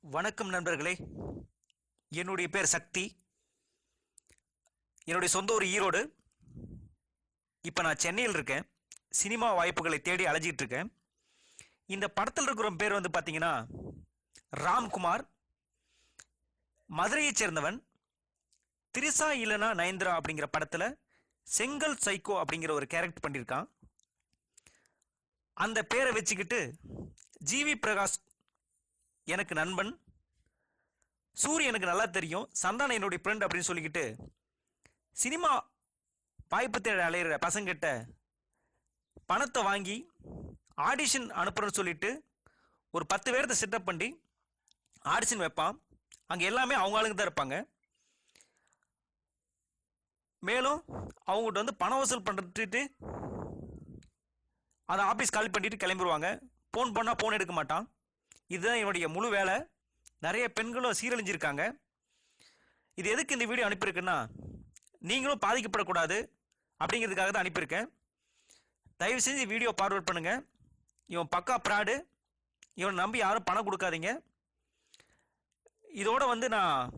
வணக்கம் நண்பர்களே. என்னுடைய பேர் சக்தி. என்னுடைய சொந்த ஊர் ஈரோடு. இப்போ நான் சென்னையில் இருக்கேன். சினிமா வாய்ப்புகளை தேடி அலைஞ்சிட்டு இருக்கேன். இந்த படத்தில் இருக்கிற பேர் பார்த்தீங்கன்னா ராம்குமார். மதுரையைச் சேர்ந்தவன். திரிசா இல்லனா நயன்தரா அப்படிங்கிற படத்தில் செங்கல் சைக்கோ அப்படிங்கிற ஒரு கேரக்டர் பண்ணியிருக்கான். அந்த பேரை வச்சுக்கிட்டு ஜிவி பிரகாஷ் எனக்கு நண்பன், சூரிய எனக்கு நல்லா தெரியும், சந்தானம் என்னுடைய ஃப்ரெண்ட் அப்படின்னு சொல்லிக்கிட்டு சினிமா வாய்ப்பு தேட அலையிற பசங்கிட்ட பணத்தை வாங்கி ஆடிஷன் அனுப்புறன்னு சொல்லிட்டு ஒரு 10 பேர்த்த செட்டப் பண்ணி ஆடிஷன் வைப்பான். அங்கே எல்லாமே அவங்க ஆளுங்க தான் இருப்பாங்க. மேலும் அவங்ககிட்ட பணம் வசூல் பண்ணிட்டு அதை ஆஃபீஸ் கால் பண்ணிட்டு கிளம்பிடுவாங்க. ஃபோன் பண்ணால் ஃபோன் எடுக்க மாட்டான். இதுதான் என்னுடைய முழு வேலை. நிறைய பெண்களும் சீரழிஞ்சிருக்காங்க. இது எதுக்கு இந்த வீடியோ அனுப்பியிருக்குன்னா, நீங்களும் பாதிக்கப்படக்கூடாது அப்படிங்கிறதுக்காக தான் அனுப்பியிருக்கேன். தயவு செஞ்சு வீடியோ ஃபார்வர்ட் பண்ணுங்கள். இவன் பக்கா ப்ராடு. இவனை நம்பி யாரும் பணம் கொடுக்காதீங்க. இதோட நான்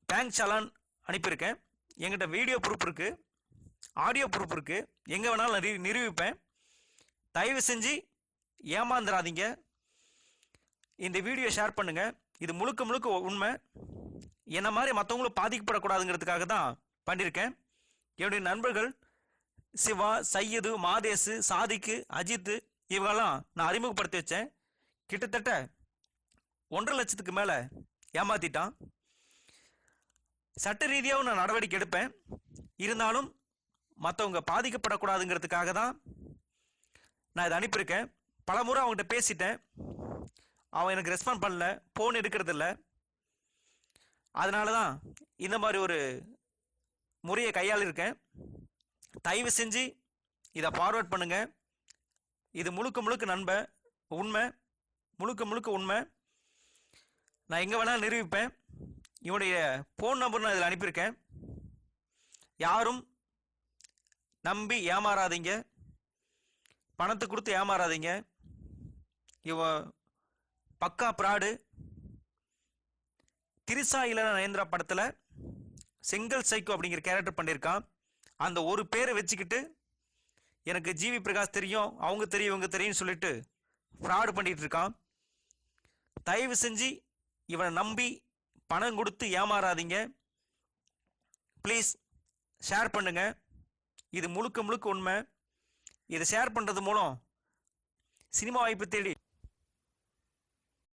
பேங்க் சலான் அனுப்பியிருக்கேன். எங்கிட்ட வீடியோ ப்ரூஃப் இருக்குது, ஆடியோ ப்ரூஃப் இருக்குது. எங்கே வேணாலும் நான் நிரூபிப்பேன். தயவு செஞ்சு ஏமாந்துடாதீங்க. இந்த வீடியோ ஷேர் பண்ணுங்கள். இது முழுக்க முழுக்க உண்மை. என்ன மாதிரி மற்றவங்களும் பாதிக்கப்படக்கூடாதுங்கிறதுக்காக தான் பண்ணியிருக்கேன். என்னுடைய நண்பர்கள் சிவா, சையது, மாதேசு, சாதிக்கு, அஜித்து இவங்கெல்லாம் நான் அறிமுகப்படுத்தி வச்சேன். கிட்டத்தட்ட 1.5 லட்சத்துக்கு மேலே ஏமாற்றிட்டான். சட்ட ரீதியாகவும் நான் நடவடிக்கை எடுப்பேன். இருந்தாலும் மற்றவங்க பாதிக்கப்படக்கூடாதுங்கிறதுக்காக தான் நான் இதை அனுப்பியிருக்கேன். பல முறை அவங்ககிட்ட பேசிட்டேன். அவன் எனக்கு ரெஸ்பாண்ட் பண்ணல, ஃபோன் எடுக்கிறதில்ல. அதனால தான் இந்த மாதிரி ஒரு முறையை கையாளிருக்கேன். தயவு செஞ்சு இதை ஃபார்வர்ட் பண்ணுங்கள். இது முழுக்க முழுக்க உண்மை, முழுக்க முழுக்க உண்மை. நான் எங்கே வேணாலும் நிரூபிப்பேன். இவனுடைய ஃபோன் நம்பர் நான் இதில் அனுப்பியிருக்கேன். யாரும் நம்பி ஏமாறாதீங்க, பணத்தை கொடுத்து ஏமாறாதீங்க. இவன் பக்கா ப்ராடு. திரிசா இல்லனா நயன்தரா படத்தில் செங்கல் சைக்கோ அப்படிங்கிற கேரக்டர் பண்ணியிருக்கான். அந்த ஒரு பேரை வச்சுக்கிட்டு எனக்கு ஜிவி பிரகாஷ் தெரியும், அவங்க தெரியும், இவங்க தெரியும்னு சொல்லிட்டு ஃப்ராடு பண்ணிகிட்டு இருக்கான். தயவு செஞ்சு இவனை நம்பி பணம் கொடுத்து ஏமாறாதீங்க. ப்ளீஸ் ஷேர் பண்ணுங்கள். இது முழுக்க முழுக்க உண்மை. இதை ஷேர் பண்ணுறது மூலம் சினிமா வாய்ப்பு தேடி